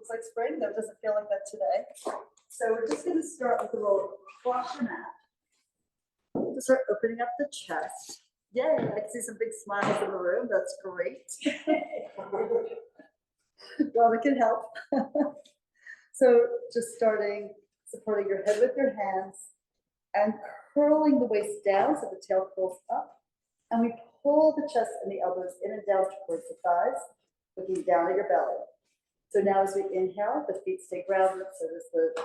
looks like spring, though it doesn't feel like that today. So we're just gonna start with a roll across your mat. To start opening up the chest. Yay, I can see some big smiles in the room, that's great. Well, it can help. So just starting, supporting your head with your hands and curling the waist down so the tail curls up. And we pull the chest and the elbows in and down towards the thighs, looking down at your belly. So now as we inhale, the feet stay grounded, so does the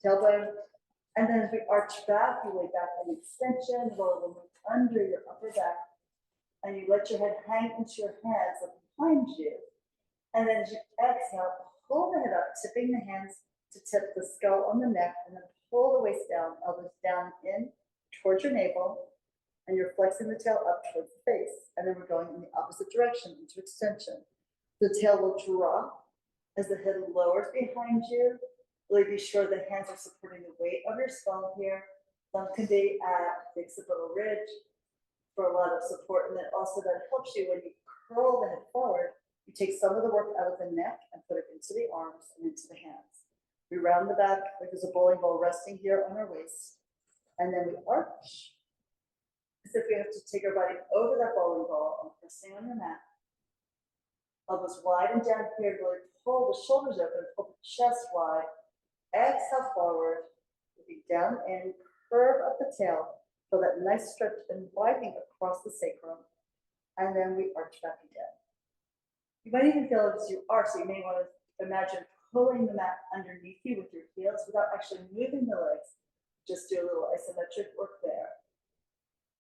tailbone. And then as we arch back, you lay back in extension, roll the move under your upper back, and you let your head hang into your hands like behind you. And then as you exhale, pull the head up, tipping the hands to tip the skull on the neck, and then pull the waist down, elbows down in towards your navel, and you're flexing the tail up towards the face. And then we're going in the opposite direction into extension. The tail will drop as the head lowers behind you. Really be sure the hands are supporting the weight of your skull here. Thumb can be at the occipital ridge for a lot of support. And then also that helps you when you curl the head forward, you take some of the work out of the neck and put it into the arms and into the hands. We round the back like there's a bowling ball resting here on our waist. And then we arch as if we have to take our body over that bowling ball and pressing on your mat. Elbows wide and down here, really pull the shoulders open, pull the chest wide. Exhale forward, looking down and curve up the tail. Feel that nice stretch and widening across the sacrum. And then we arch back again. You might even feel it as you arch, so you may want to imagine pulling the mat underneath you with your heels without actually moving the legs. Just do a little isometric work there.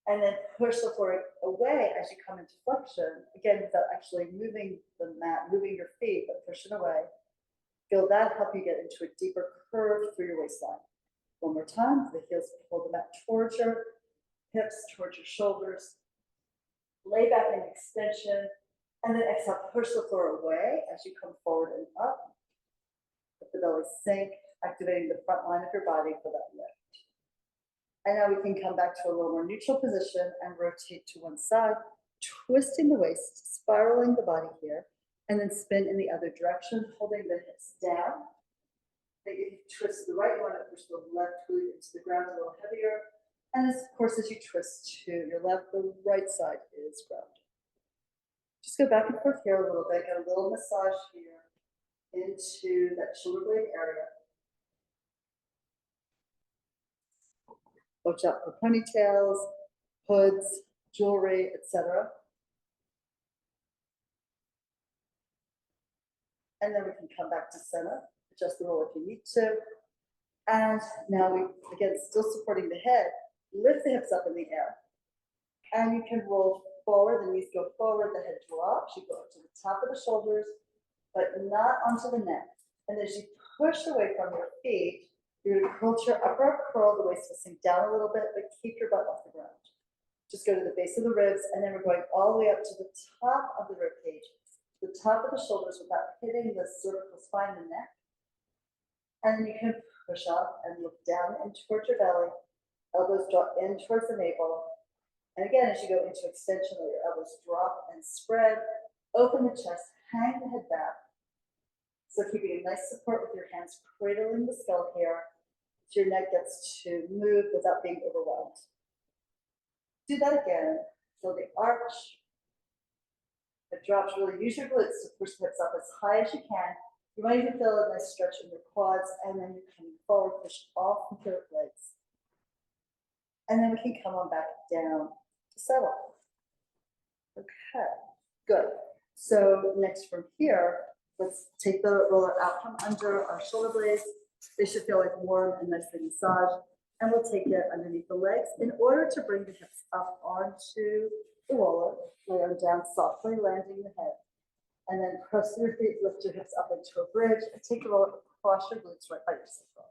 And then push the floor away as you come into flexion, again, without actually moving the mat, moving your feet, but push it away. Feel that help you get into a deeper curve through your waistline. One more time, the heels pull the mat towards your hips, towards your shoulders. Lay back in extension, and then exhale, push the floor away as you come forward and up. Let the belly sink, activating the front line of your body for that lift. And now we can come back to a little more neutral position and rotate to one side, twisting the waist, spiraling the body here, and then spin in the other direction, holding the hips down. Then if you twist to the right, you want to push the left glute into the ground a little heavier. And of course, as you twist to your left, the right side is grounded. Just go back and forth here a little bit, get a little massage here into that shoulder blade area. Watch out for ponytails, hoods, jewelry, etc. And then we can come back to center, adjust the roll if you need to. And now we, again, still supporting the head, lift the hips up in the air. And you can roll forward, the knees go forward, the head drops, you go up to the top of the shoulders, but not onto the neck. And as you push away from your feet, you're going to curl your upper arm curl, the waist will sink down a little bit, but keep your butt off the ground. Just go to the base of the ribs, and then we're going all the way up to the top of the rib cage, the top of the shoulders without hitting the cervical spine and neck. And then you can push up and look down and towards your belly, elbows drop in towards the navel. And again, as you go into extension, let your elbows drop and spread, open the chest, hang the head back. So keeping a nice support with your hands cradling the skull here, so your neck gets to move without being overwhelmed. Do that again. So the arch, it drops really. Use your glutes to push the hips up as high as you can. You might even feel a nice stretch in your quads, and then you're coming forward, push off with your legs. And then we can come on back down to settle. Okay, good. So next from here, let's take the roller out from under our shoulder blades. They should feel like warm and nicely massaged. And we'll take it underneath the legs in order to bring the hips up onto the roller. Lay them down softly, landing the head. And then cross your feet, lift your hips up into a bridge, and take the roller across your glutes right by your sacrum.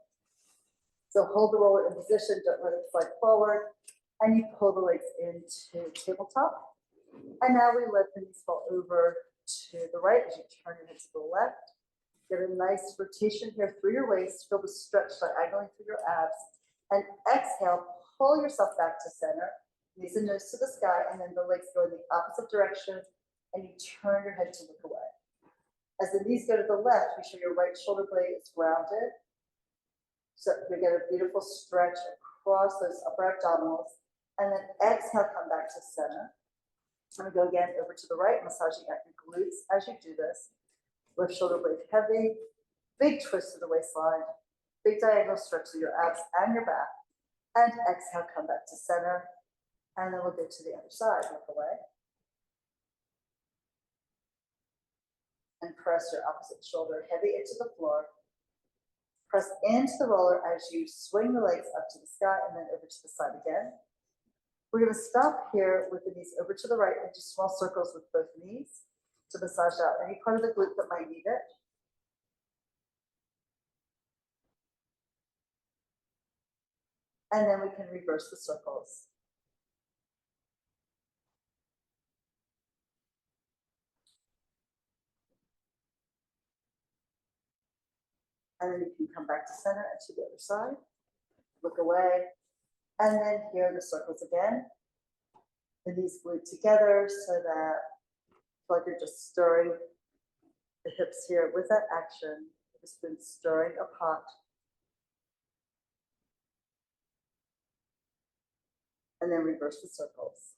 So hold the roller in position, don't let it slide forward. And you pull the legs into tabletop. And now we let the knees fall over to the right as you turn your head to the left. Get a nice rotation here through your waist. Feel the stretch diagonally through your abs. And exhale, pull yourself back to center. Knees and nose to the sky, and then the legs go in the opposite direction, and you turn your head to look away. As the knees go to the left, make sure your right shoulder blade is grounded. So we get a beautiful stretch across those upper abdominals. And then exhale, come back to center. I'm going to go again over to the right, massaging at your glutes as you do this. Left shoulder blade heavy, big twist to the waistline, big diagonal stretch to your abs and your back. And exhale, come back to center. And then we'll go to the other side, look away. And press your opposite shoulder heavy into the floor. Press into the roller as you swing the legs up to the sky and then over to the side again. We're going to stop here with the knees over to the right and do small circles with both knees to massage out any part of the glute that might need it. And then we can reverse the circles. And then you can come back to center and to the other side. Look away. And then here are the circles again. The knees glued together so that it's like you're just stirring the hips here with that action. Just been stirring a pot. And then reverse the circles.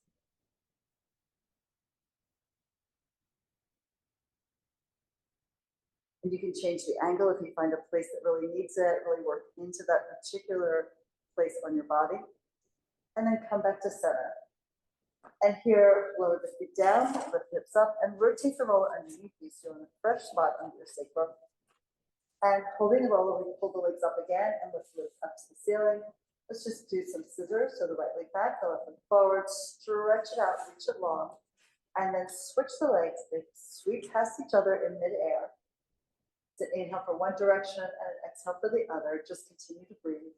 And you can change the angle if you find a place that really needs it, really work into that particular place on your body. And then come back to center. And here, lower the feet down, lift the hips up, and rotate the roller underneath you so you're in a fresh spot under your sacrum. And holding the roller, we pull the legs up again and lift the legs up to the ceiling. Let's just do some scissors. So the right leg back, the left leg forward, stretch it out, reach it long, and then switch the legs. They sweep past each other in midair. It's an inhale for one direction and an exhale for the other. Just continue to breathe.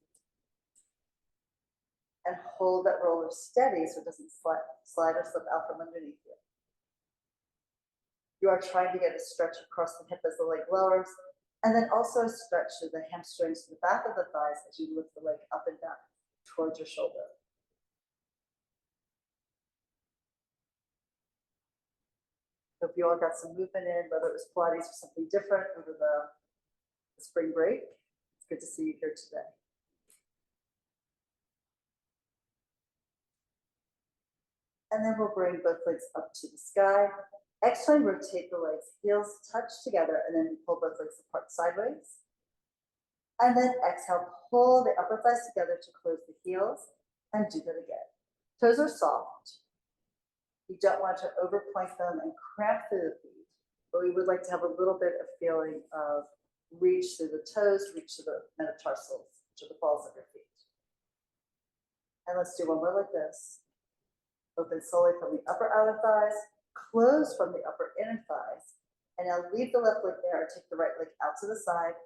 And hold that roller steady so it doesn't slide or slip out from underneath you. You are trying to get a stretch across the hip as the leg lowers, and then also a stretch to the hamstrings to the back of the thighs as you lift the leg up and down towards your shoulder. Hope you all got some movement in, whether it was Pilates or something different over the spring break. It's good to see you here today. And then we'll bring both legs up to the sky. Exhale, rotate the legs, heels touch together, and then pull both legs apart sideways. And then exhale, pull the upper thighs together to close the heels, and do that again. Toes are soft. You don't want to overpoint them and cramp through the feet, but we would like to have a little bit of feeling of reach through the toes, reach to the metatarsals, to the balls of your feet. And let's do one more like this. Open slowly from the upper outer thighs, close from the upper inner thighs, and now leave the left leg there and take the right leg out to the side.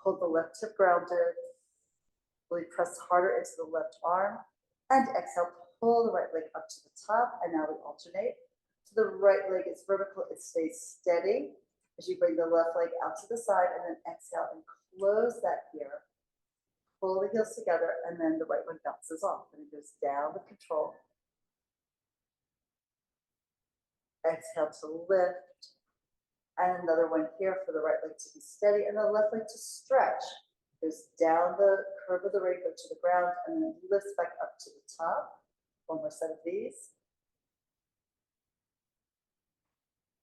Hold the left hip grounded. Really press harder into the left arm, and exhale, pull the right leg up to the top, and now we alternate. So the right leg is vertical, it stays steady as you bring the left leg out to the side, and then exhale and close that here. Pull the heels together, and then the right one bounces off, and it goes down with control. Exhale to lift, and another one here for the right leg to be steady, and the left leg to stretch. Goes down the curve of the rainbow to the ground, and then lifts back up to the top. One more set of these.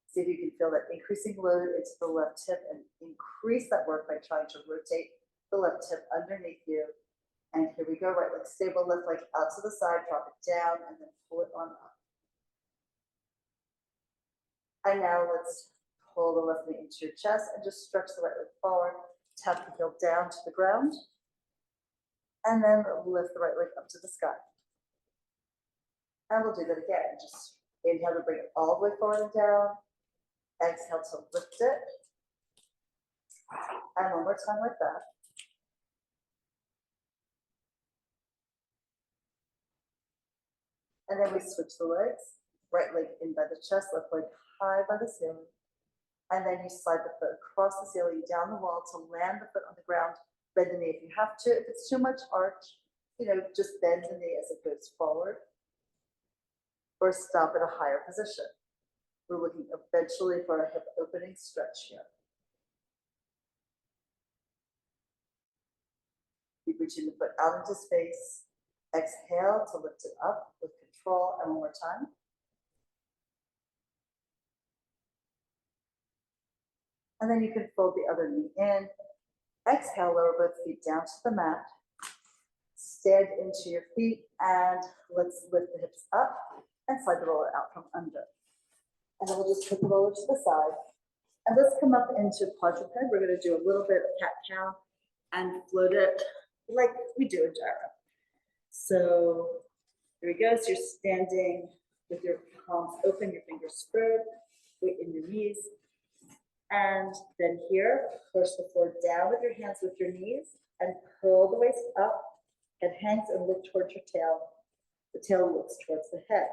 See if you can feel that increasing load into the left hip and increase that work by trying to rotate the left hip underneath you. And here we go, right leg stable, left leg out to the side, drop it down, and then pull it on up. And now let's pull the left knee into your chest and just stretch the right leg forward, tap the heel down to the ground, and then lift the right leg up to the sky. And we'll do that again. Just inhale to bring it all the way forward and down. Exhale to lift it. And one more time like that. And then we switch the legs. Right leg in by the chest, left leg high by the ceiling. And then you slide the foot across the ceiling, down the wall to land the foot on the ground. Bend the knee if you have to. If it's too much arch, just bend the knee as it goes forward. Or stop at a higher position. We're looking eventually for a hip opening stretch here. Keep reaching the foot out into space. Exhale to lift it up with control, and one more time. And then you can fold the other knee in. Exhale, lower both feet down to the mat. Stand into your feet, and let's lift the hips up and slide the roller out from under. And then we'll just put the roller to the side. And let's come up into quadruped. We're going to do a little bit of cat-cow and float it like we do in gyro. So here we go. So you're standing with your palms open, your fingers spread, weight in your knees. And then here, push the floor down with your hands with your knees and curl the waist up. Head hangs and look towards your tail. The tail looks towards the head.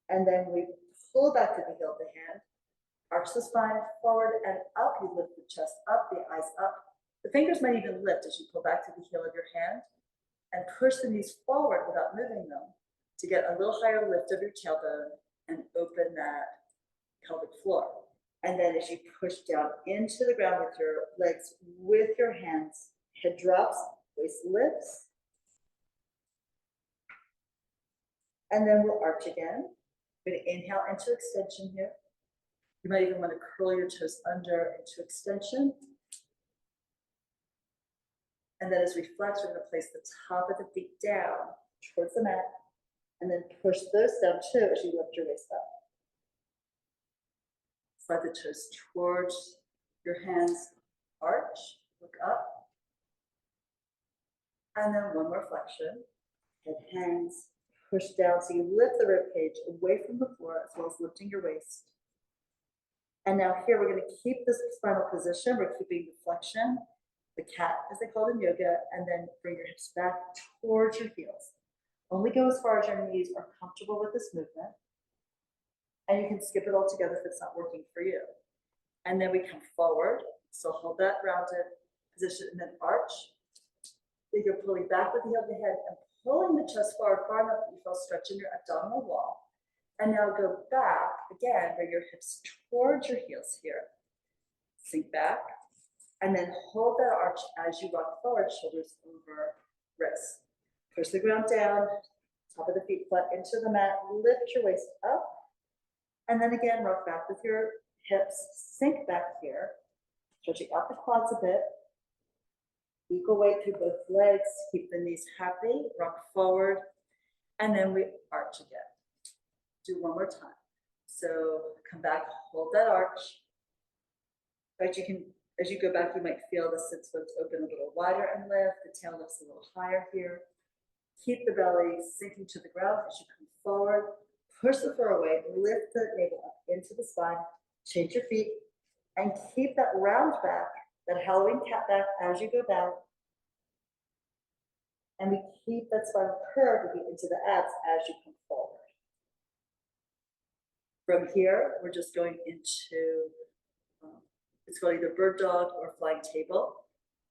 And then we pull back to the heel of the hand, arch the spine forward and up. You lift the chest up, the eyes up. The fingers might even lift as you pull back to the heel of your hand and push the knees forward without moving them to get a little higher lift of your tailbone and open that pelvic floor. And then as you push down into the ground with your legs, with your hands, head drops, waist lifts. And then we'll arch again. We're going to inhale into extension here. You might even want to curl your toes under into extension. And then as we flex, we're going to place the top of the feet down towards the mat. And then push those down too as you lift your waist up. Slide the toes towards your hands, arch, look up. And then one more flexion. Head hangs, push down so you lift the rib cage away from the floor as well as lifting your waist. And now here we're going to keep this spinal position. We're keeping the flexion, the cat as they call it in yoga, and then bring your hips back towards your heels. Only go as far as your knees are comfortable with this movement. And you can skip it all together if it's not working for you. And then we come forward. So hold that rounded position and then arch. Then you're pulling back with the heel of the head and pulling the chest forward far enough that you feel stretch in your abdominal wall. And now go back again, bring your hips towards your heels here. Sink back. And then hold that arch as you rock forward, shoulders over wrists. Push the ground down, top of the feet flat into the mat, lift your waist up. And then again, rock back with your hips, sink back here, stretching out the quads a bit. Equal weight through both legs, keep the knees happy, rock forward, and then we arch again. Do one more time. So come back, hold that arch. But you can, as you go back, you might feel the sit bones open a little wider and lift, the tail lifts a little higher here. Keep the belly sinking to the ground as you come forward. Push the floor away, lift the navel up into the spine, change your feet, and keep that round back, that Halloween cat back as you go down. And we keep that spinal curve into the abs as you come forward. From here, we're just going into, it's called either bird dog or flying table.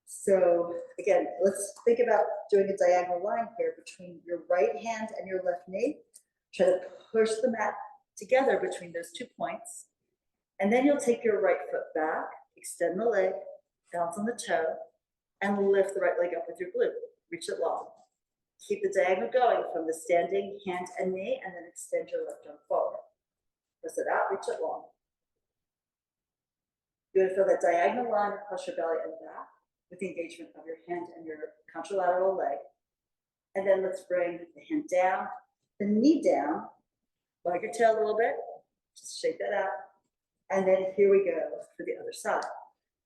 So again, let's think about doing a diagonal line here between your right hand and your left knee. Try to push the mat together between those 2 points. And then you'll take your right foot back, extend the leg, bounce on the toe, and lift the right leg up with your glute. Reach it long. Keep the diagonal going from the standing hand and knee, and then extend your left arm forward. Press it out, reach it long. You're going to feel that diagonal line across your belly and back with the engagement of your hand and your contralateral leg. And then let's bring the hand down, the knee down, wag your tail a little bit, just shake that out. And then here we go for the other side.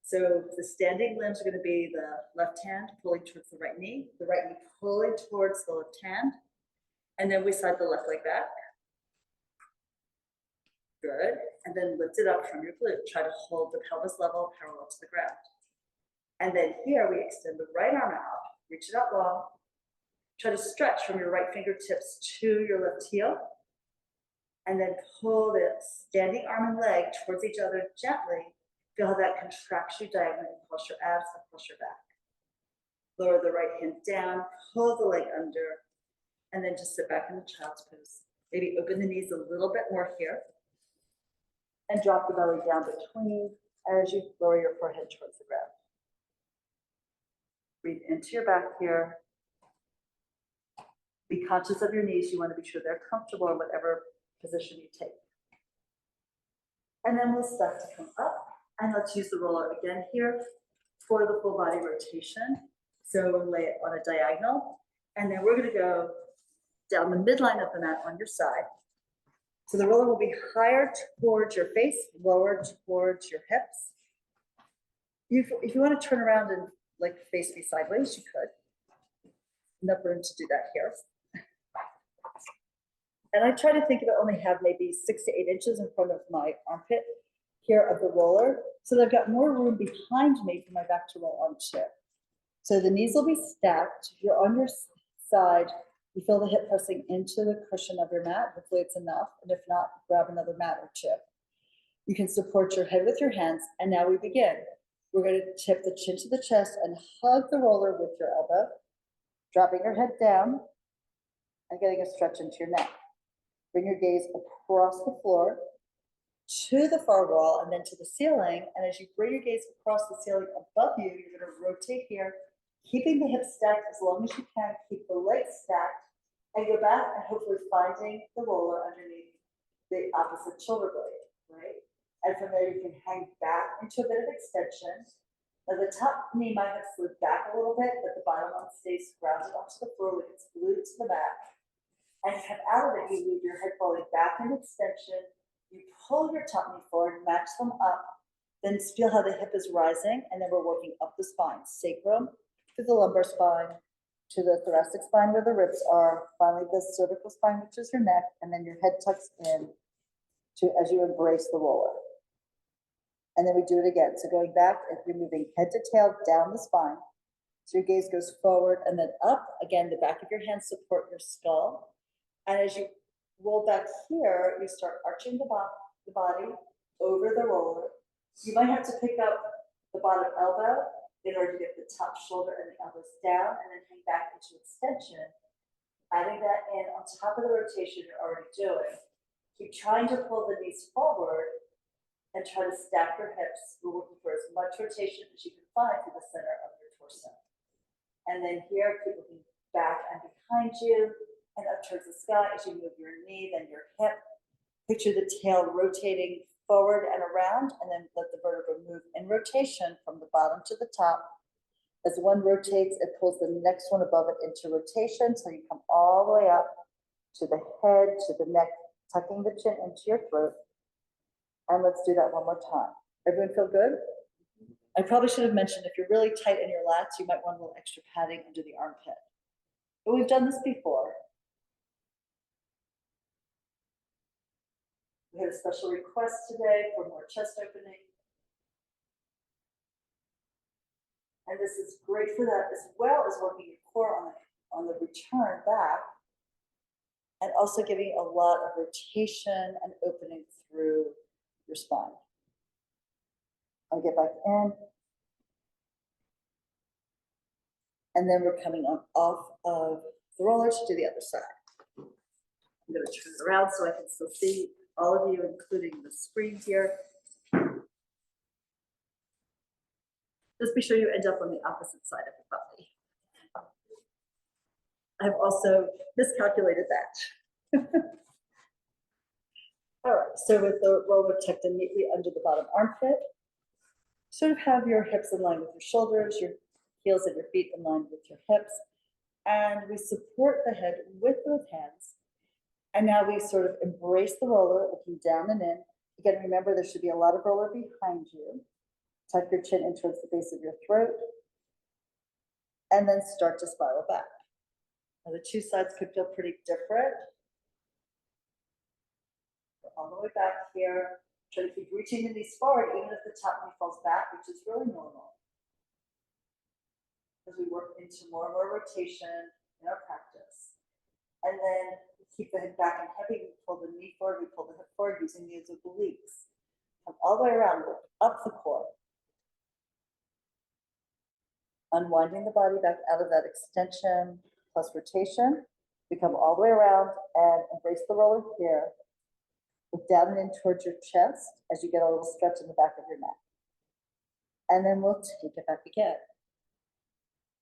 So the standing limbs are going to be the left hand pulling towards the right knee pulling towards the left hand. And then we slide the left leg back. Good. And then lift it up from your glute. Try to hold the pelvis level parallel to the ground. And then here we extend the right arm out, reach it out long. Try to stretch from your right fingertips to your left heel. And then pull the standing arm and leg towards each other gently. Feel how that contracts you diagonally across your abs, across your back. Lower the right hand down, pull the leg under, and then just sit back in the child's pose. Maybe open the knees a little bit more here. and drop the belly down between as you lower your forehead towards the ground. Breathe into your back here. Be conscious of your knees. You want to be sure they're comfortable in whatever position you take. And then we'll start to come up, and let's use the roller again here for the full body rotation. So we'll lay it on a diagonal, and then we're going to go down the midline of the mat on your side. So the roller will be higher towards your face, lower towards your hips. If you want to turn around and like face me sideways, you could. No room to do that here. And I try to think of it only have maybe 6 to 8 inches in front of my armpit here of the roller, so that I've got more room behind me for my back to roll onto. So the knees will be stacked. If you're on your side, you feel the hip pressing into the cushion of your mat. Hopefully it's enough, and if not, grab another mat or two. You can support your head with your hands, and now we begin. We're going to tip the chin to the chest and hug the roller with your elbow, dropping your head down and getting a stretch into your neck. Bring your gaze across the floor to the far wall and then to the ceiling. And as you bring your gaze across the ceiling above you, you're going to rotate here, keeping the hips stacked as long as you can. Keep the legs stacked and go back and hopefully finding the roller underneath the opposite shoulder blade, right? And from there, you can hang back into a bit of extension. Now the top knee might have slid back a little bit, but the bottom one stays grounded onto the floor like it's glued to the mat. And come out of it, you leave your head falling back in extension. You pull your top knee forward, match them up, then feel how the hip is rising, and then we're working up the spine, sacrum to the lumbar spine, to the thoracic spine where the ribs are, finally the cervical spine, which is your neck, and then your head tucks in to as you embrace the roller. And then we do it again. So going back, if you're moving head to tail down the spine, so your gaze goes forward and then up. Again, the back of your hands support your skull. And as you roll back here, you start arching the body over the roller. You might have to pick up the bottom elbow in order to get the top shoulder and the elbows down, and then hang back into extension, adding that in on top of the rotation you're already doing. Keep trying to pull the knees forward and try to stack your hips. We're looking for as much rotation as you can find through the center of your torso. And then here, keep looking back and behind you, and up towards the sky as you move your knee, then your hip. Picture the tail rotating forward and around, and then let the vertebra move in rotation from the bottom to the top. As one rotates, it pulls the next one above it into rotation, so you come all the way up to the head, to the neck, tucking the chin into your throat. And let's do that one more time. Everyone feel good? I probably should have mentioned, if you're really tight in your lats, you might want a little extra padding under the armpit. But we've done this before. We had a special request today for more chest opening. And this is great for that, as well as working your core on the return back, and also giving a lot of rotation and opening through your spine. I'll get back in. And then we're coming on off of the roller to do the other side. I'm going to turn it around so I can still see all of you, including the screen here. Just be sure you end up on the opposite side of the body. I've also miscalculated that. All right, so with the roller tucked in neatly under the bottom armpit, sort of have your hips in line with your shoulders, your heels and your feet in line with your hips, and we support the head with both hands. And now we sort of embrace the roller, looking down and in. Again, remember there should be a lot of roller behind you. Tuck your chin in towards the base of your throat, and then start to spiral back. Now the two sides could feel pretty different. Go all the way back here. Try to keep reaching the knees forward, even if the top knee falls back, which is really normal. As we work into more and more rotation in our practice. And then we keep the head back and heavy. We pull the knee forward, we pull the hip forward using the obliques. Come all the way around, lift up the core. Unwinding the body back out of that extension plus rotation. We come all the way around and embrace the roller here. Look down and in towards your chest as you get a little stretch in the back of your neck. And then we'll take it back again.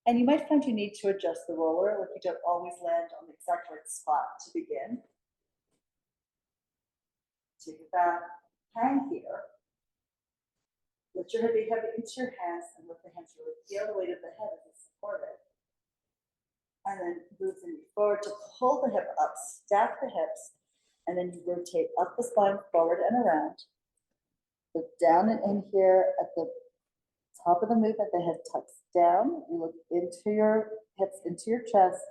And you might find you need to adjust the roller, like you don't always land on the exact right spot to begin. Take it back, hang here. Lift your big head into your hands and lift the hands really feel the weight of the head as it's supported. And then move the knee forward to pull the hip up, stack the hips, and then you rotate up the spine forward and around. Look down and in here at the top of the movement, the head tucks down. You look into your hips, into your chest.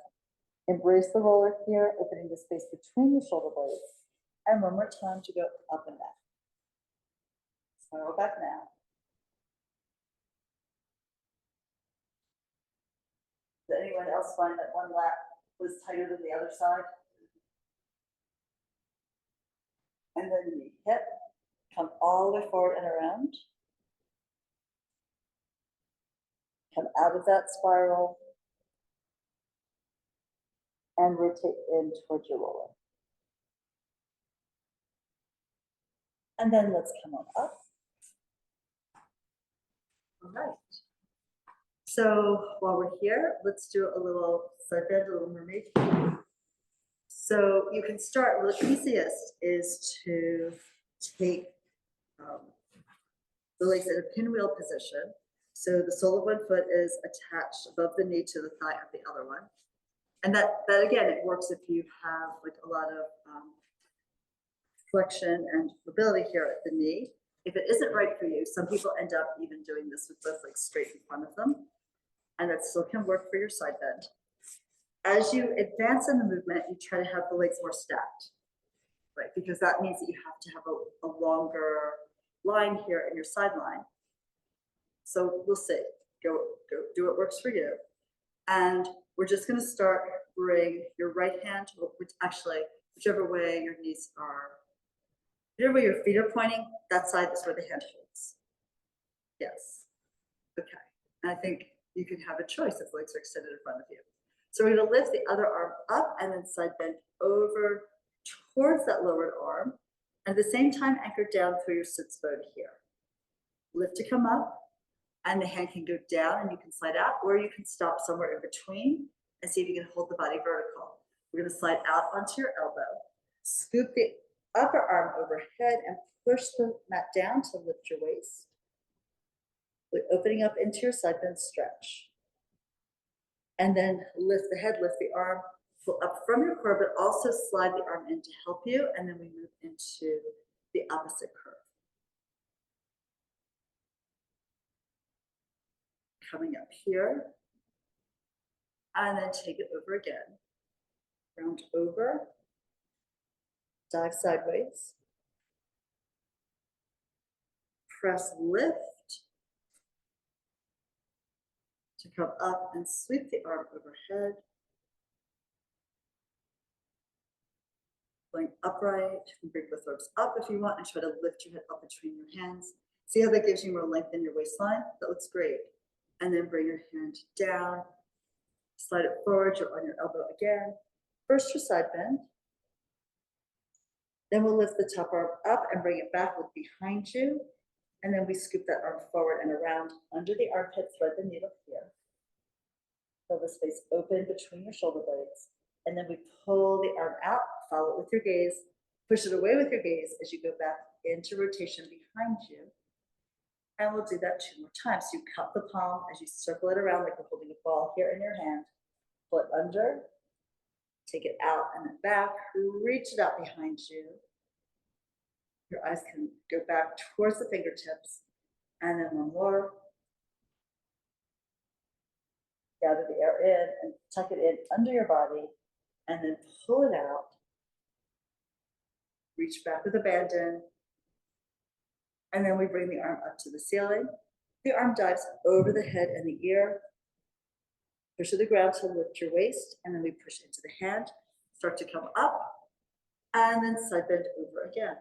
Embrace the roller here, opening the space between your shoulder blades. And one more time to go up and back. Spiral back now. Did anyone else find that one lat was tighter than the other side? And then the hip, come all the way forward and around. Come out of that spiral and rotate in towards your roller. And then let's come on up. All right. So while we're here, let's do a little side bend, a little mermaid. So you can start, the easiest is to take the legs in a pinwheel position. So the sole of one foot is attached above the knee to the thigh of the other one. And that again, it works if you have like a lot of flexion and mobility here at the knee. If it isn't right for you, some people end up even doing this with both legs straight in front of them. And that still can work for your side bend. As you advance in the movement, you try to have the legs more stacked, right? Because that means that you have to have a longer line here in your side line. So we'll see, go do what works for you. And we're just gonna start, bring your right hand, whichever way your knees are, whichever way your feet are pointing, that side is where the hand holds. Yes, okay. And I think you can have a choice if legs are extended in front of you. So we're gonna lift the other arm up and then side bend over towards that lowered arm. And at the same time, anchor down through your sits bone here. Lift to come up, and the hand can go down and you can slide out, or you can stop somewhere in between and see if you can hold the body vertical. We're gonna slide out onto your elbow, scoop the upper arm overhead and push the mat down to lift your waist. We're opening up into your side bend stretch. And then lift the head, lift the arm, pull up from your core, but also slide the arm in to help you. And then we move into the opposite curve. Coming up here. And then take it over again. Round over. Dive sideways. Press lift. To come up and sweep the arm overhead. Going upright, you can bring both arms up if you want and try to lift your head up between your hands. See how that gives you more length in your waistline? That looks great. And then bring your hand down, slide it forward, you're on your elbow again. First your side bend. Then we'll lift the top arm up and bring it back, look behind you. And then we scoop that arm forward and around under the armpit, thread the needle here. Feel the space open between your shoulder blades. And then we pull the arm out, follow it with your gaze, push it away with your gaze as you go back into rotation behind you. And we'll do that 2 more times. So you cup the palm as you circle it around like you're holding a ball here in your hand. Pull it under, take it out and then back, reach it out behind you. Your eyes can go back towards the fingertips. And then one more. Gather the air in and tuck it in under your body. And then pull it out. Reach back with abandon. And then we bring the arm up to the ceiling. The arm dives over the head and the ear. Push to the ground to lift your waist. And then we push into the hand. Start to come up. And then side bend over again.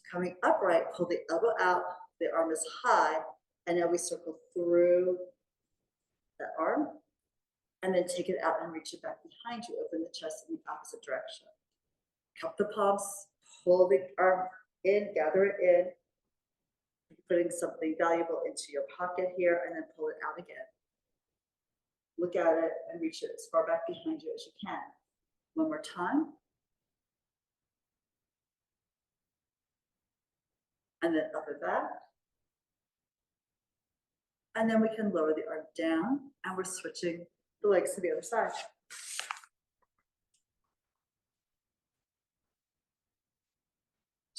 Coming upright, pull the elbow out. The arm is high. And now we circle through that arm. And then take it out and reach it back behind you. Open the chest in the opposite direction. Cup the palms, pull the arm in, gather it in, putting something valuable into your pocket here, and then pull it out again. Look at it and reach it as far back behind you as you can. One more time. And then up and back. And then we can lower the arm down, and we're switching the legs to the other side.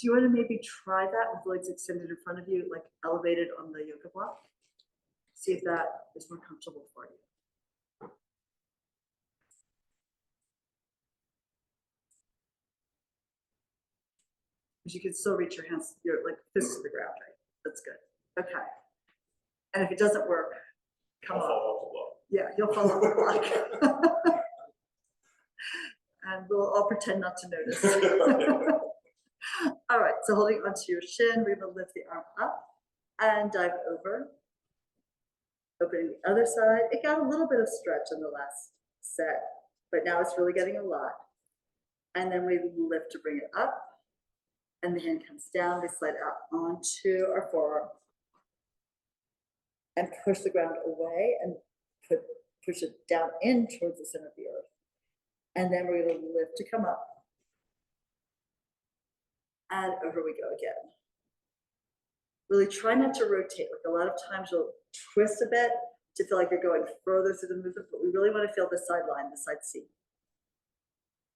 Do you want to maybe try that with the legs extended in front of you, like elevated on the yoga block? See if that is more comfortable for you. Because you can still reach your hands, your like fists to the ground, right? That's good. Okay. And if it doesn't work, come on. Yeah, you'll fall off the block. And we'll all pretend not to notice. All right, so holding onto your shin, we're gonna lift the arm up and dive over. Opening the other side. It got a little bit of stretch in the last set, but now it's really getting a lot. And then we lift to bring it up, and the hand comes down. We slide out onto our forearm and push the ground away and push it down in towards the center of the earth. And then we're going to lift to come up. And over we go again. Really try not to rotate. Like a lot of times you'll twist a bit to feel like you're going further through the movement, but we really want to feel the side line, the side seat.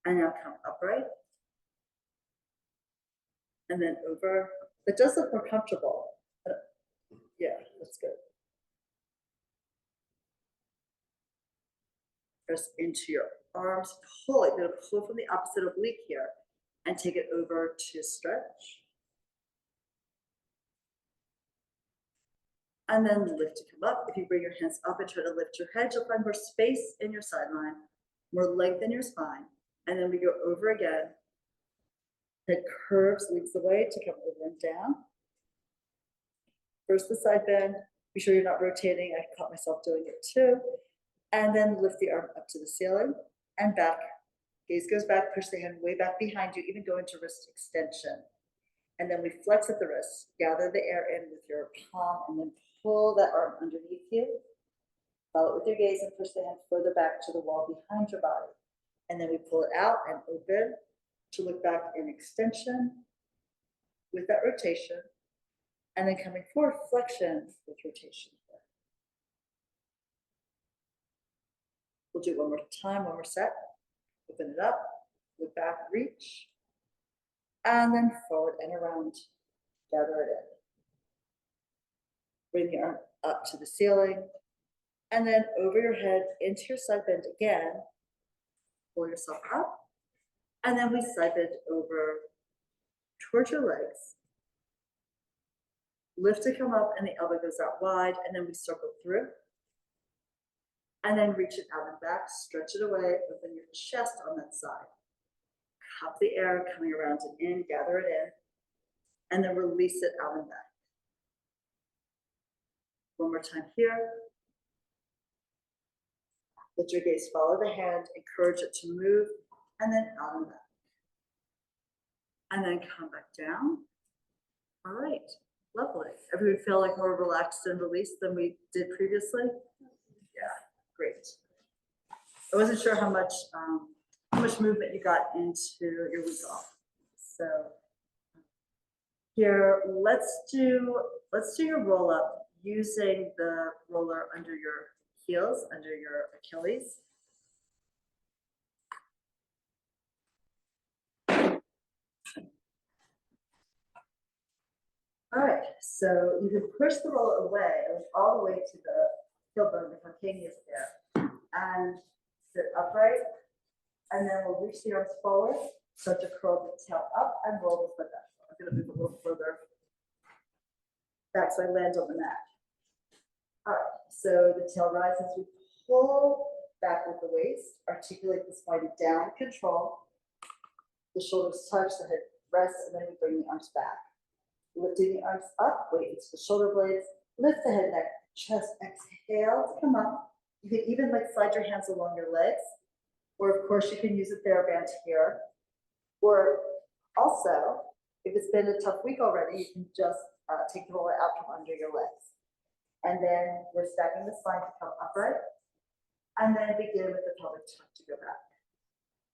And now come upright. And then over. It does look more comfortable. Yeah, that's good. Press into your arms, pull it. You're going to pull from the opposite oblique here and take it over to stretch. And then lift to come up. If you bring your hands up and try to lift your head, you'll find more space in your sideline, more length in your spine. And then we go over again. Head curves, leads the way to come over and down. First the side bend. Be sure you're not rotating. I caught myself doing it too. And then lift the arm up to the ceiling and back. Gaze goes back, push the hand way back behind you, even go into wrist extension. And then we flex at the wrist, gather the air in with your palm, and then pull that arm underneath you. Follow it with your gaze and push the hand further back to the wall behind your body. And then we pull it out and open to look back in extension with that rotation. And then coming forward, flexion with rotation. We'll do one more time, one more set. Open it up, look back, reach. And then forward and around, gather it in. Bring the arm up to the ceiling, and then over your head into your side bend again. Pull yourself up, and then we side bend over towards your legs. Lift to come up, and the elbow goes out wide, and then we circle through. And then reach it out and back, stretch it away, open your chest on that side. Cup the air coming around and in, gather it in, and then release it out and back. One more time here. Let your gaze follow the hand, encourage it to move, and then out and back. And then come back down. All right, lovely. Everyone feel like more relaxed and released than we did previously? Yeah, great. I wasn't sure how much movement you got into your week off. So here, let's do your roll up using the roller under your heels, under your Achilles. All right, so you can push the roller away all the way to the tailbone, the calcaneus there, and sit upright. And then we'll reach the arms forward, start to curl the tail up and roll the foot back. I'm going to move a little further back so I land on the mat. All right, so the tail rises. We pull back with the waist, articulate the spine down, control. The shoulders touch, the head rests, and then we bring the arms back. Lifting the arms up, weight into the shoulder blades, lift the head, neck, chest, exhale to come up. You can even like slide your hands along your legs. Or of course you can use a TheraBand here. Or also, if it's been a tough week already, you can just take the roller out from under your legs. And then we're stacking the spine to come upright. And then begin with the pelvic tuck to go back.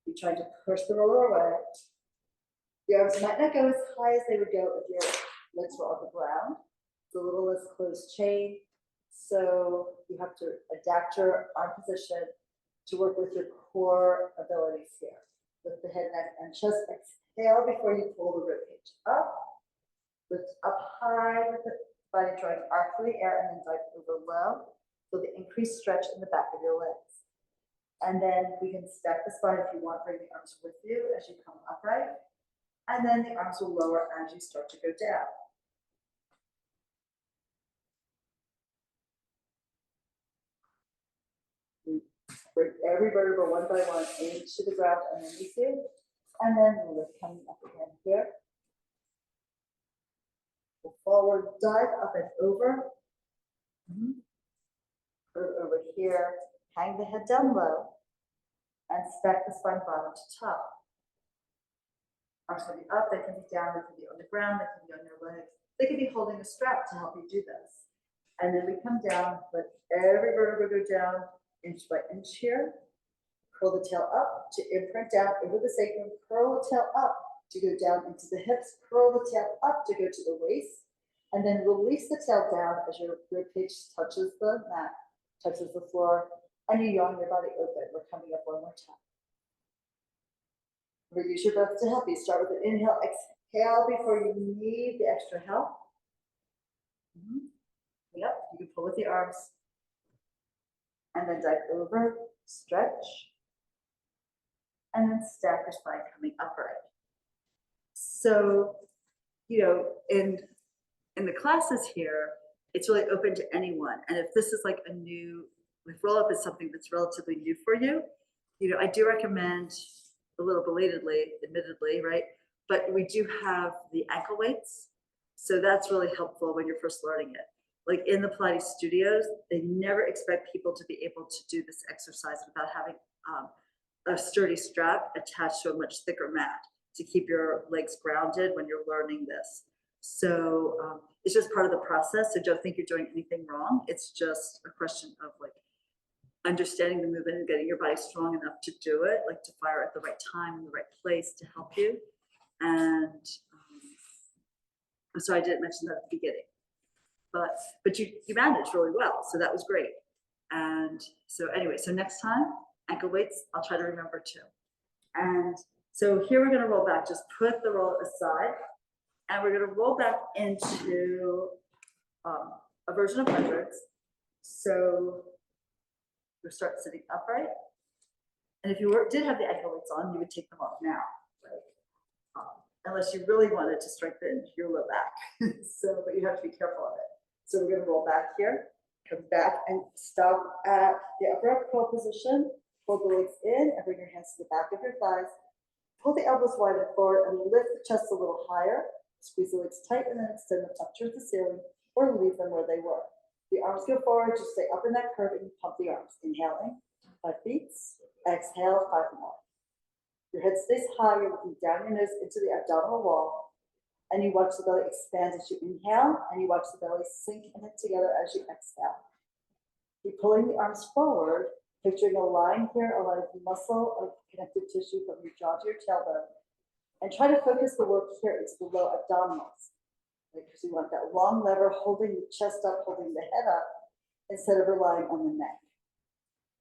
You're trying to push the roller away. The arms might not go as high as they would go if your legs were on the ground. It's a little less closed chain. So you have to adapt your arm position to work with your core abilities here. Lift the head, neck, and chest. Exhale before you pull the ribcage up. Lift up high with the body drawing arc through the air and then dive over low. So the increased stretch in the back of your legs. And then we can stack the spine if you want, bring the arms with you as you come upright. And then the arms will lower as you start to go down. Bring every vertebra one by one into the ground underneath you. And then we'll lift coming up again here. We'll forward dive up and over. Curve over here. Hang the head down low. And stack the spine bottom to top. Arms can be up, they can be down, they can be on the ground, they can be on your legs. They can be holding a strap to help you do this. And then we come down, let every vertebra go down inch by inch here. Curl the tail up to imprint down over the sacrum. Curl the tail up to go down into the hips. Curl the tail up to go to the waist. And then release the tail down as your ribcage touches the mat, touches the floor, and you yawn your body open. We're coming up one more time. Use your breath to help you. Start with an inhale, exhale before you need the extra help. Yep, you can pull with the arms. And then dive over, stretch. And then stack your spine coming upright. So, you know, in the classes here, it's really open to anyone. And if this is like a new, if roll up is something that's relatively new for you, you know, I do recommend, a little belatedly, admittedly, right? But we do have the ankle weights. So that's really helpful when you're first learning it. Like in the Pilates studios, they never expect people to be able to do this exercise without having a sturdy strap attached to a much thicker mat to keep your legs grounded when you're learning this. So it's just part of the process. So don't think you're doing anything wrong. It's just a question of like understanding the movement and getting your body strong enough to do it, like to fire at the right time in the right place to help you. And so I didn't mention that at the beginning, but you managed really well, so that was great. And so anyway, so next time, ankle weights, I'll try to remember too. And so here we're gonna roll back, just put the roll aside, and we're gonna roll back into a version of hundreds. So you'll start sitting upright. And if you did have the ankle weights on, you would take them off now, right? Unless you really wanted to strengthen your low back. So, but you have to be careful of it. So we're gonna roll back here, come back and stop at the upper curl position, pull the legs in and bring your hands to the back of your thighs. Pull the elbows wide and forward and lift the chest a little higher. Squeeze the legs tight and then extend them up towards the ceiling or leave them where they were. The arms go forward, just stay up in that curve and pump the arms. Inhaling, 5 beats. Exhale, 5 more. Your head stays high, you're looking down your nose into the abdominal wall, and you watch the belly expand as you inhale, and you watch the belly sink and hit together as you exhale. Keep pulling the arms forward, picturing a line here, a line of muscle of connective tissue from your jaw to your tailbone, and try to focus the work here into the low abdominals. Because you want that long lever holding the chest up, holding the head up, instead of relying on the neck.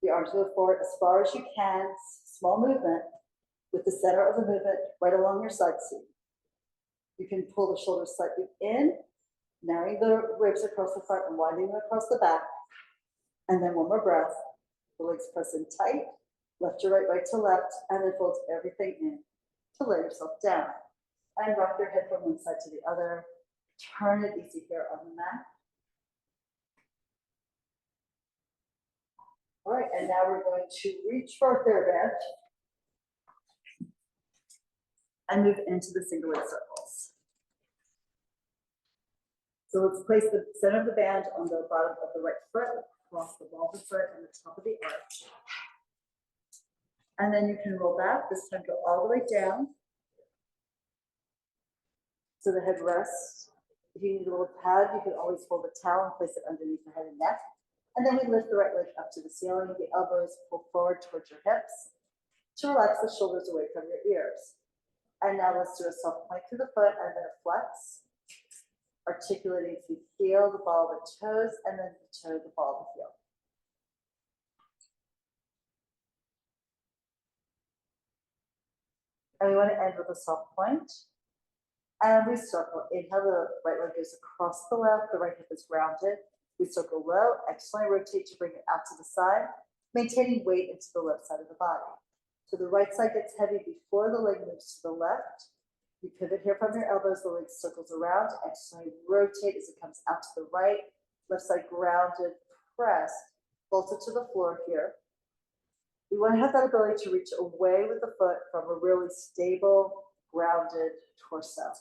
The arms go forward as far as you can, small movement, with the center of the movement right along your side seam. You can pull the shoulders slightly in, narrowing the ribs across the front and winding them across the back. And then one more breath. The legs press in tight, left to right, right to left, and then fold everything in to lay yourself down. And rock your head from one side to the other. Turn it easy here on the mat. All right, and now we're going to reach for our theraband and move into the single leg circles. So let's place the center of the band on the bottom of the right foot, across the ball of the foot and the top of the arch. And then you can roll back, this time go all the way down. So the head rests. If you need a little pad, you can always fold a towel and place it underneath your head and neck. And then we lift the right leg up to the ceiling, the elbows pull forward towards your hips to relax the shoulders away from your ears. And now let's do a soft point through the foot and then a flex. Articulating through the heel, the ball of the toes, and then the toe, the ball of the heel. And we want to end with a soft point. And we circle. Inhale, the right leg goes across the left, the right hip is rounded. We circle low, externally rotate to bring it out to the side, maintaining weight into the left side of the body. So the right side gets heavy before the leg moves to the left. You pivot here from your elbows, the leg circles around, externally rotate as it comes out to the right, left side grounded, pressed, bolted to the floor here. We want to have that ability to reach away with the foot from a really stable, grounded torso.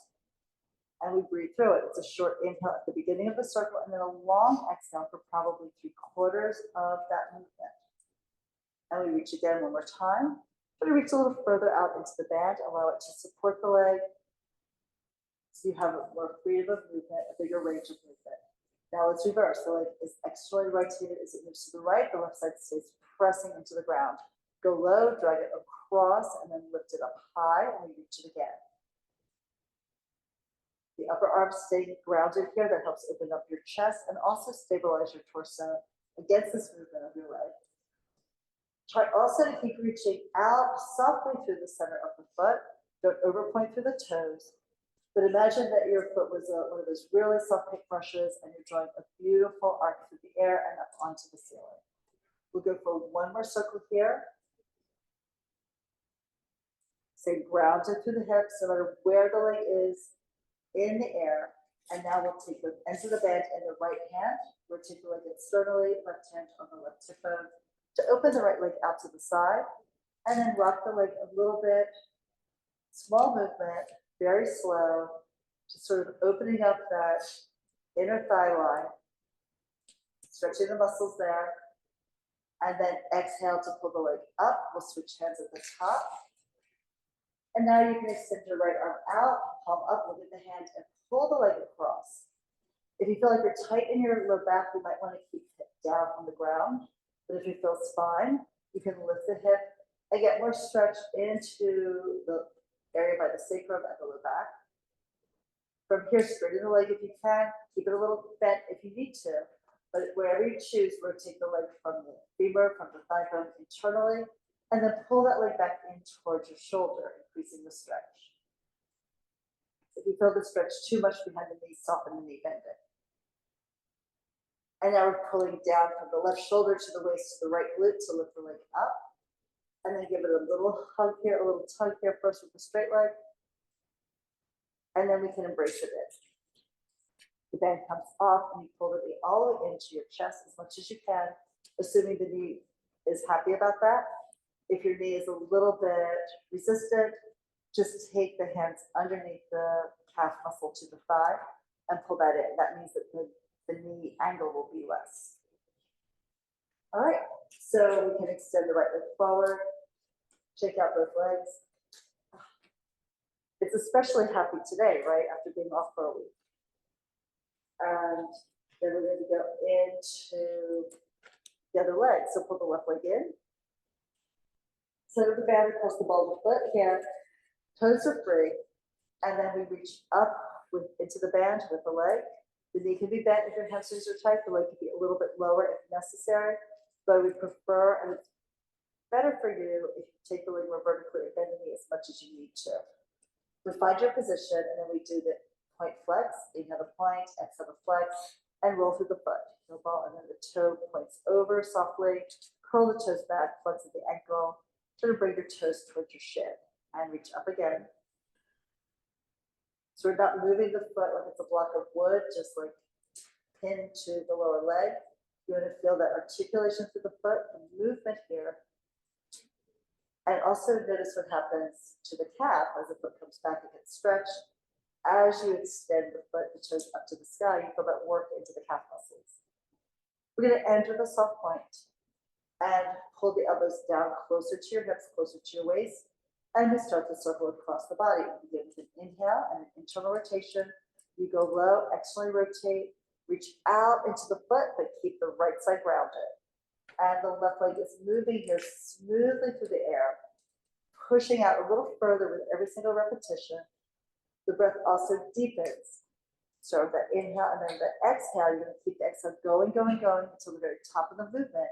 And we breathe through it. It's a short inhale at the beginning of the circle and then a long exhale for probably 3/4 of that movement. And we reach again one more time. But we reach a little further out into the band, allow it to support the leg. So you have more freedom of movement, a bigger range of movement. Now let's reverse. The leg is externally rotated as it moves to the right. The left side stays pressing into the ground. Go low, drag it across, and then lift it up high, and we reach it again. The upper arm staying grounded here, that helps open up your chest and also stabilize your torso against this movement of your leg. Try also to keep reaching out softly through the center of the foot. Don't overpoint through the toes. But imagine that your foot was one of those really soft paintbrushes and you're drawing a beautiful arc through the air and up onto the ceiling. We'll go for one more circle here. Stay grounded through the hips, no matter where the leg is in the air. And now we'll take the ends of the band in the right hand, rotate the leg externally, left hand on the left hip bone, to open the right leg out to the side, and then rock the leg a little bit. Small movement, very slow, just sort of opening up that inner thigh line, stretching the muscles there, and then exhale to pull the leg up. We'll switch hands at the top. And now you can extend your right arm out, palm up, look at the hand, and pull the leg across. If you feel like you're tight in your low back, you might want to keep it down on the ground. But if you feel spine, you can lift the hip and get more stretch into the area by the sacrum and the low back. From here, straighten the leg if you can. Keep it a little bent if you need to. But wherever you choose, rotate the leg from the femur, from the thigh bone internally, and then pull that leg back in towards your shoulder, increasing the stretch. If you feel the stretch too much behind the knee, soften the knee, bend it. And now we're pulling down from the left shoulder to the waist to the right glute to lift the leg up. And then give it a little hug here, a little tug here first with the straight leg. And then we can embrace it in. The band comes off and you pull the knee all the way into your chest as much as you can, assuming the knee is happy about that. If your knee is a little bit resistant, just take the hands underneath the calf muscle to the thigh and pull that in. That means that the knee angle will be less. All right, so we can extend the right leg forward, shake out both legs. It's especially happy today, right, after being off for a week. And then we're going to go into the other leg. So pull the left leg in. Center the band across the ball of the foot here. Toes are free. And then we reach up into the band with the leg. The knee can be bent if your hamstrings are tight. The leg can be a little bit lower if necessary. But we prefer, and it's better for you if you take the leg more vertically and bend the knee as much as you need to. We find your position, and then we do the point flex. Inhale the point, exhale the flex, and roll through the foot. Heel ball, and then the toe points over softly. Curl the toes back, flex at the ankle. Try to bring your toes towards your shin, and reach up again. So we're not moving the foot like it's a block of wood, just like pinned to the lower leg. You want to feel that articulation through the foot, the movement here. And also notice what happens to the calf as the foot comes back and gets stretched. As you extend the foot, the toes up to the sky, you feel that work into the calf muscles. We're going to end with a soft point and pull the elbows down closer to your hips, closer to your waist. And we start the circle across the body. We begin with an inhale and an internal rotation. You go low, externally rotate, reach out into the foot, but keep the right side grounded. And the left leg is moving here smoothly through the air, pushing out a little further with every single repetition. The breath also deepens. So that inhale and then the exhale, you're going to keep the exhale going, going, going until the very top of the movement.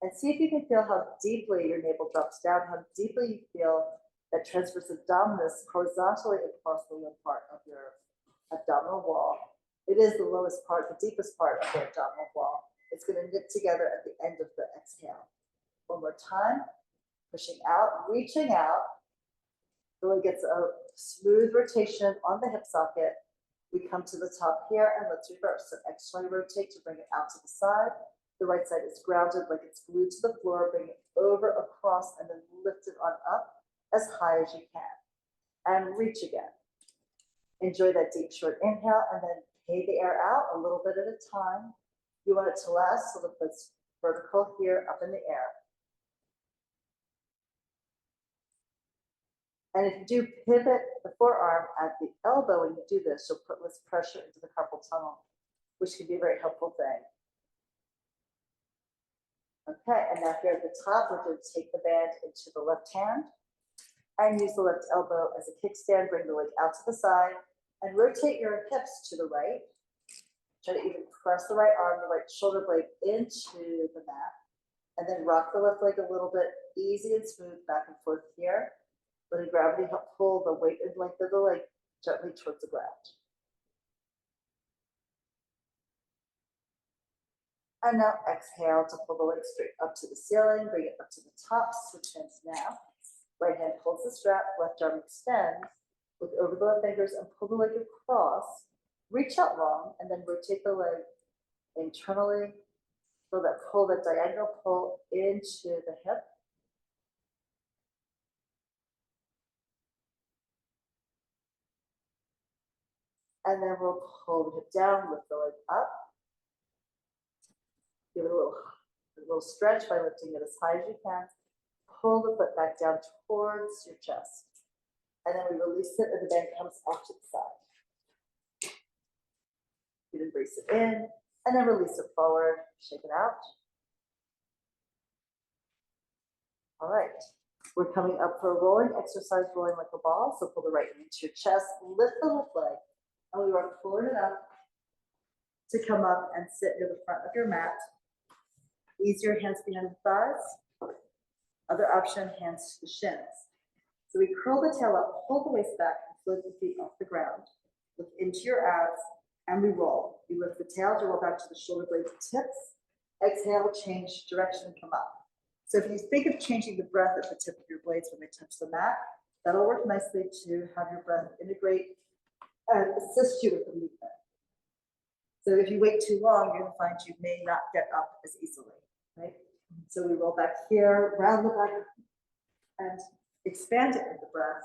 And see if you can feel how deeply your navel drops down, how deeply you feel that transverse abdominis horizontally across the lower part of your abdominal wall. It is the lowest part, the deepest part of the abdominal wall. It's going to knit together at the end of the exhale. One more time, pushing out, reaching out. Really gets a smooth rotation on the hip socket. We come to the top here and let's reverse. So externally rotate to bring it out to the side. The right side is grounded like it's glued to the floor. Bring it over, across, and then lift it on up as high as you can. And reach again. Enjoy that deep, short inhale, and then pay the air out a little bit at a time. You want it to last so the foot's vertical here, up in the air. And if you do pivot the forearm at the elbow when you do this, you'll put less pressure into the carpal tunnel, which can be a very helpful thing. Okay, and now here at the top, we're going to take the band into the left hand and use the left elbow as a kickstand. Bring the leg out to the side and rotate your hips to the right. Try to even press the right arm, the right shoulder blade into the mat, and then rock the left leg a little bit, easy and smooth back and forth here. Letting gravity help pull the weight and length of the leg gently towards the ground. And now exhale to pull the leg straight up to the ceiling, bring it up to the top, switch hands now. Right hand holds the strap, left arm extends, look over the left fingers and pull the leg across, reach out long, and then rotate the leg internally. Feel that pull, that diagonal pull into the hip. And then we'll pull the hip down, lift the leg up. Give it a little stretch by lifting it as high as you can. Pull the foot back down towards your chest. And then we release it and the band comes off to the side. You can embrace it in and then release it forward, shake it out. All right, we're coming up for a rolling exercise, rolling like a ball. So pull the right knee into your chest, lift the left leg, and we are pulling it up to come up and sit near the front of your mat. Ease your hands behind the thighs. Other option, hands to the shins. So we curl the tail up, hold the waist back, and float the feet off the ground. Look into your abs, and we roll. You lift the tail to roll back to the shoulder blades tips. Exhale, change direction, come up. So if you think of changing the breath at the tip of your blades when they touch the mat, that'll work nicely to have your breath integrate and assist you with the movement. So if you wait too long, you're going to find you may not get up as easily, right? So we roll back here, round the back, and expand it with the breath.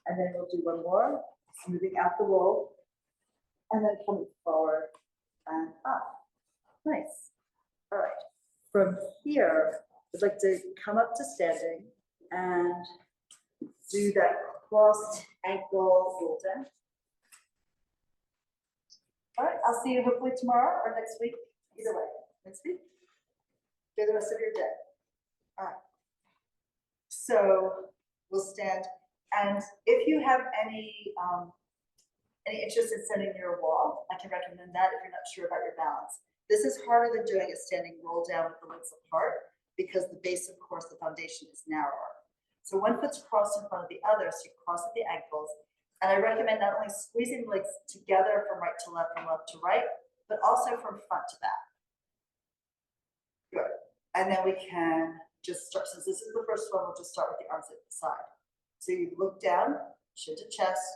And then we'll do one more, smoothing out the roll, and then coming forward and up. Nice. All right. From here, I'd like to come up to standing and do that crossed ankle roll down. All right, I'll see you hopefully tomorrow or next week. Either way, next week. Enjoy the rest of your day. All right. So we'll stand, and if you have any interest in standing near a wall, I can recommend that if you're not sure about your balance. This is harder than doing a standing roll down with the legs apart because the base, of course, the foundation is narrower. So one foot's crossed in front of the other, so you cross at the ankles. And I recommend not only squeezing the legs together from right to left and left to right, but also from front to back. Good. And then we can just start, since this is the first one, we'll just start with the arms at the side. So you look down, chin to chest,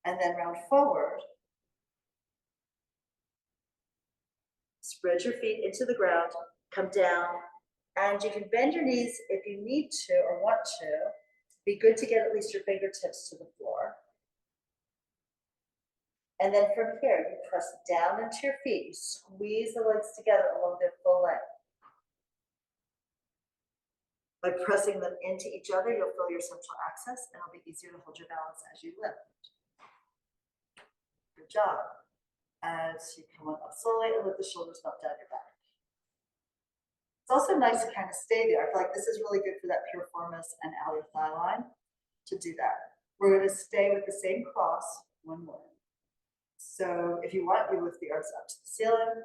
and then round forward. Spread your feet into the ground, come down, and you can bend your knees if you need to or want to. Be good to get at least your fingertips to the floor. And then from here, you press down into your feet. You squeeze the legs together along their full length. By pressing them into each other, you'll feel your central axis, and it'll be easier to hold your balance as you lift. job. As you come on up slowly and let the shoulders melt down your back. It's also nice to kind of stay there. I feel like this is really good for that piriformis and outer thigh line to do that. We're going to stay with the same cross one more. So if you want, you lift the arms up to the ceiling,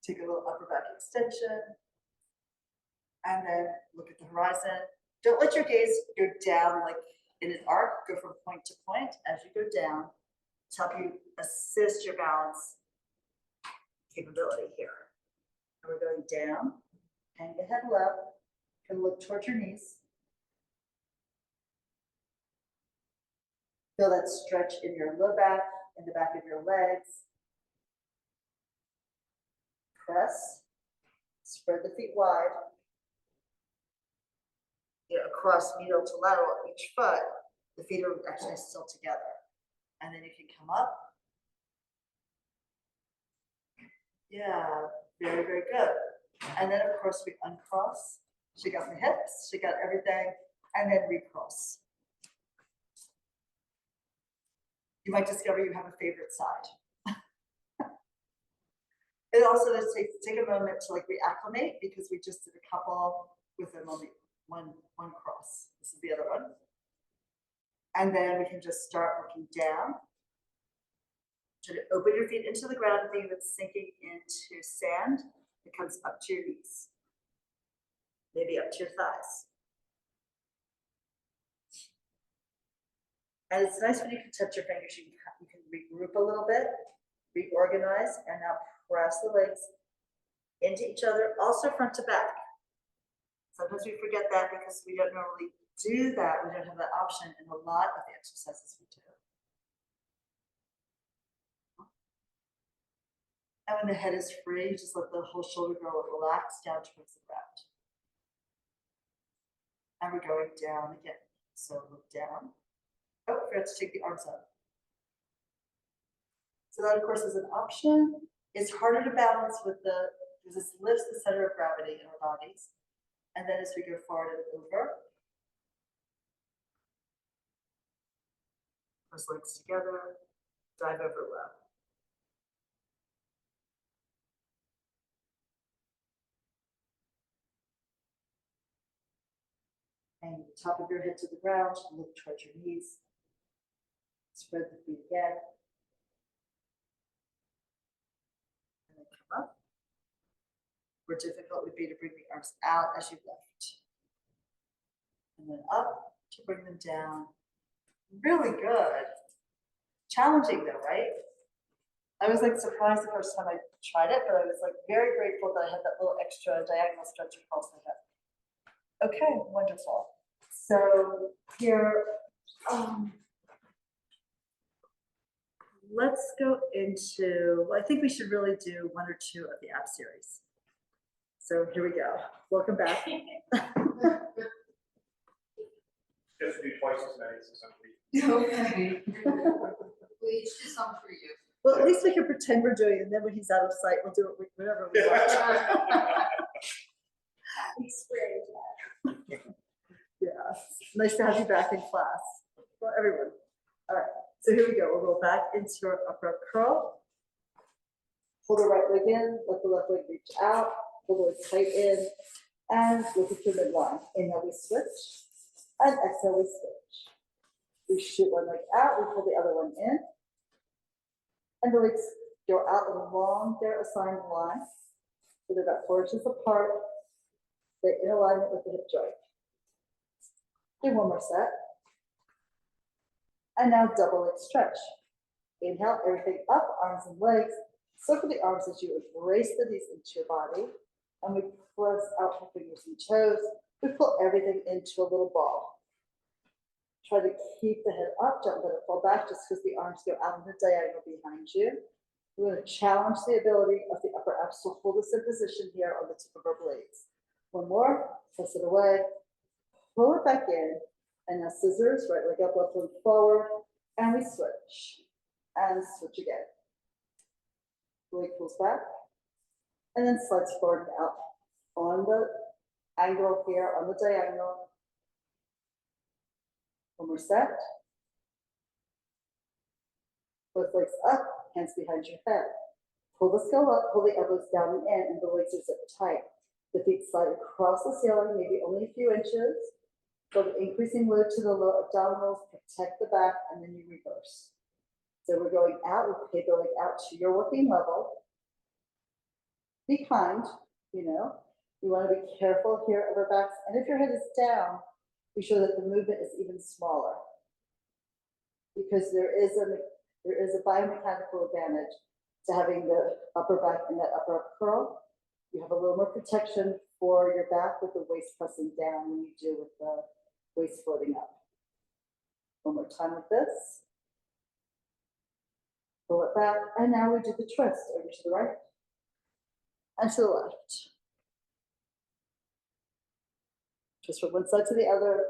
take a little upper back extension, and then look at the horizon. Don't let your gaze go down like in an arc. Go from point to point as you go down to help you assist your balance capability here. And we're going down. Hang the head low, and look towards your knees. Feel that stretch in your low back, in the back of your legs. Press, spread the feet wide. Across medial to lateral each foot, the feet are actually still together. And then you can come up. Yeah, very, very good. And then, of course, we uncross, shake out the hips, shake out everything, and then recross. You might discover you have a favorite side. It also does take a moment to like reacclimate because we just did a couple with only one cross. This is the other one. And then we can just start working down. Try to open your feet into the ground, thinking of sinking into sand. It comes up to your knees, maybe up to your thighs. And it's nice when you can touch your fingers. You can regroup a little bit, reorganize, and now press the legs into each other, also front to back. Sometimes we forget that because we don't normally do that. We don't have that option in a lot of the exercises we do. And when the head is free, you just let the whole shoulder girdle relax down towards the ground. And we're going down again. So look down. Oh, I forgot to take the arms up. So that, of course, is an option. It's harder to balance with because this lifts the center of gravity in our bodies. And then as we go forward and over, press legs together, dive over low. Hang the top of your head to the ground, look towards your knees. Spread the feet again. And then come up. Where difficult would be to bring the arms out as you lift. And then up to bring them down. Really good. Challenging though, right? I was like surprised the first time I tried it, but I was like very grateful that I had that little extra diagonal stretch across the hip. Okay, wonderful. So here, let's go into, well, I think we should really do one or two of the ab series. So here we go. Welcome back. Just do twice as many as somebody. Okay. We each do some for you. Well, at least we can pretend we're doing it, and then when he's out of sight, we'll do it whenever we want. Yeah, nice to have you back in class. Well, everyone. All right, so here we go. We'll go back into our upper curl. Hold the right leg in, let the left leg reach out, hold the leg tight in, and look at your midline. Inhale, we switch, and exhale, we switch. We shoot one leg out, we pull the other one in, and the legs go out along their assigned line. So they're about 4 inches apart. They're in alignment with the hip joint. Do one more set. And now double leg stretch. Inhale, everything up, arms and legs. Circle the arms as you embrace the knees into your body. And we press out the fingers and toes. We pull everything into a little ball. Try to keep the head up, don't let it fall back just because the arms go out in the diagonal behind you. We're going to challenge the ability of the upper abs to hold us in position here on the tip of our blades. One more, press it away, pull it back in, and now scissors, right leg up, left leg forward, and we switch, and switch again. The leg pulls back, and then slides forward and out on the angle here, on the diagonal. One more set. Both legs up, hands behind your head. Pull the skull up, pull the elbows down and in, and the legs are zipped tight. The feet slide across the ceiling, maybe only a few inches. Build increasing load to the low abdominals, protect the back, and then you reverse. So we're going out, we pay the leg out to your working level. Be kind, you know. We want to be careful here of our backs. And if your head is down, be sure that the movement is even smaller. Because there is a biomechanical advantage to having the upper back and that upper up curl. You have a little more protection for your back with the waist pressing down than you do with the waist floating up. One more time with this. Pull it back, and now we do the twist over to the right and to the left. Twist from one side to the other.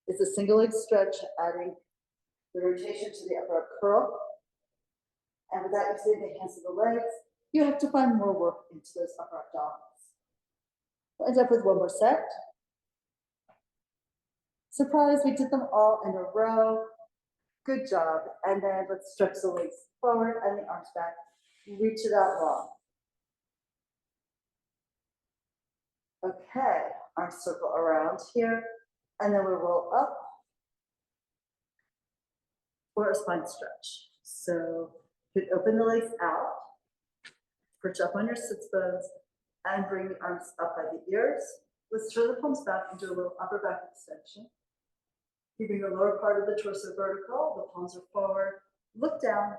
It's a single leg stretch, adding the rotation to the upper up curl. And with that, you see the hands to the legs. You have to find more work into those upper abdominals. We'll end up with one more set. Surprise, we did them all in a row. Good job. And then let's stretch the legs forward and the arms back. Reach it out long. Okay, arms circle around here. And then we roll up for a spine stretch. So you could open the legs out, perch up on your sits bones, and bring the arms up by the ears. Let's turn the palms back and do a little upper back extension. Keeping the lower part of the torso vertical, the palms are forward. Look down,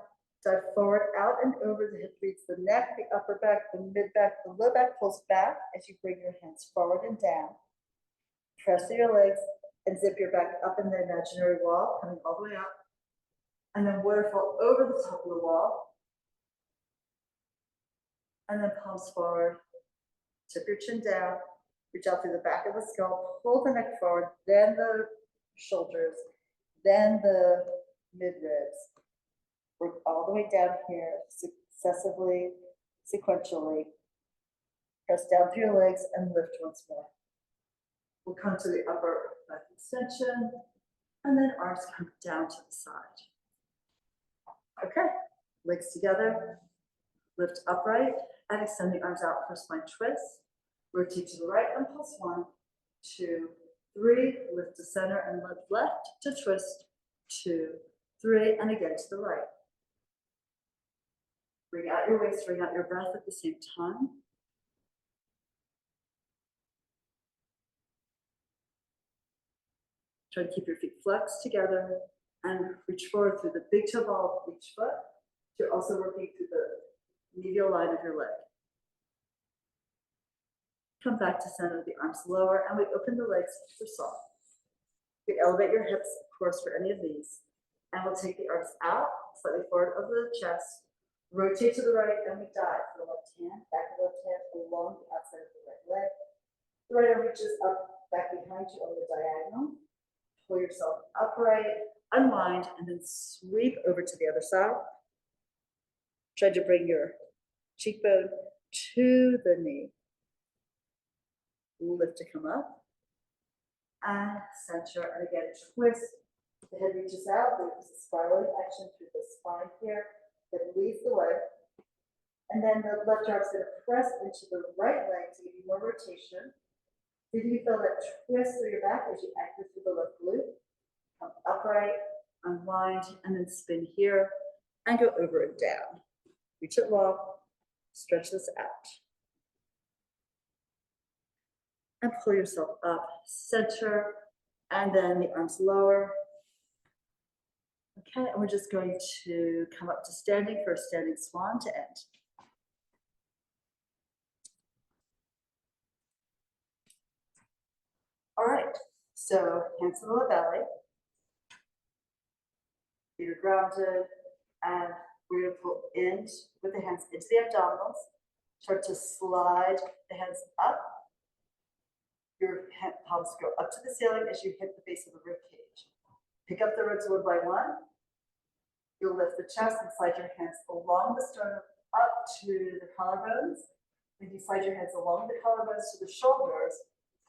dive forward, out and over. The hip leads the neck, the upper back, the mid back, the low back pulls back as you bring your hands forward and down. Press through your legs and zip your back up in the imaginary wall, coming all the way up. And then waterfall over the top of the wall. And then palms forward. Tip your chin down. Reach out through the back of the skull. Pull the neck forward. Then the shoulders. Then the mid ribs. Work all the way down here, successively, sequentially. Press down through your legs and lift once more. We'll come to the upper back extension. And then arms come down to the side. Okay, legs together, lift upright, and extend the arms out for spine twist. Rotate to the right and pulse 1, 2, 3, lift to center and lift left to twist, 2, 3, and again to the right. Bring out your waist, bring out your breath at the same time. Try to keep your feet flexed together and reach forward through the big toe ball of each foot. You're also working through the medial line of your leg. Come back to center, the arms lower, and we open the legs for soft. You elevate your hips, of course, for any of these. And we'll take the arms out, slightly forward of the chest, rotate to the right, and we dive for the left hand, back of the left hand along the outside of the right leg. The right arm reaches up, back behind you on the diagonal. Pull yourself upright, unwind, and then sweep over to the other side. Try to bring your cheekbone to the knee. Lift to come up. And center, and again, twist. The head reaches out. There's a spiraling action through the spine here that leads the way. And then the left arm is going to press into the right leg to give you more rotation. Did you feel that twist through your back as you activate through the left glute? Come upright, unwind, and then spin here and go over and down. Reach it long, stretch this out. And pull yourself up, center, and then the arms lower. Okay, and we're just going to come up to standing for a standing swan to end. All right, so hands to the lower belly. Feet are grounded, and we're going to pull in with the hands into the abdominals. Start to slide the hands up. Your palms go up to the ceiling as you hit the base of the rib cage. Pick up the ribs one by one. You'll lift the chest and slide your hands along the sternum up to the collarbones. Then you slide your hands along the collarbones to the shoulders.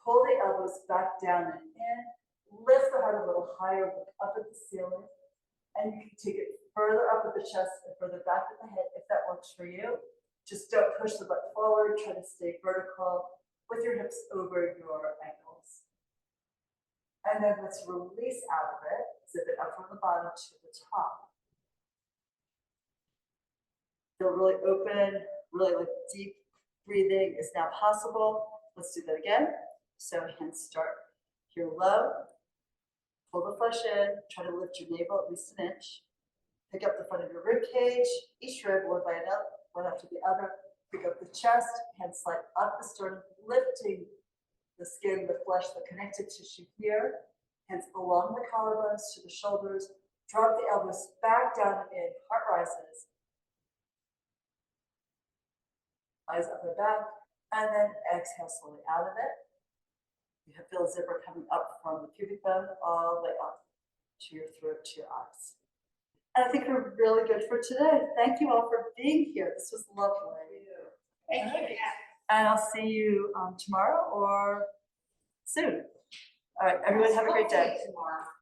Pull the elbows back down and in. Lift the heart a little higher, look up at the ceiling. And you can take it further up at the chest and further back at the head, if that works for you. Just don't push the butt forward, try to stay vertical with your hips over your ankles. And then let's release out of it, zip it up from the bottom to the top. Feel really open, really like deep breathing is now possible. Let's do that again. So hands start here low, pull the flesh in, try to lift your navel at least an inch. Pick up the front of your rib cage, each rib one by another, one after the other. Pick up the chest, hands slide up the sternum, lifting the skin, the flesh, the connective tissue here. Hands along the collarbones to the shoulders. Drop the elbows back down and in, heart rises. Eyes up and back, and then exhale slowly out of it. You feel a zipper coming up from the pubic bone all the way up to your throat, to your eyes. And I think we're really good for today. Thank you all for being here. This was lovely. Thank you. And I'll see you tomorrow or soon. All right, everyone have a great day. Tomorrow.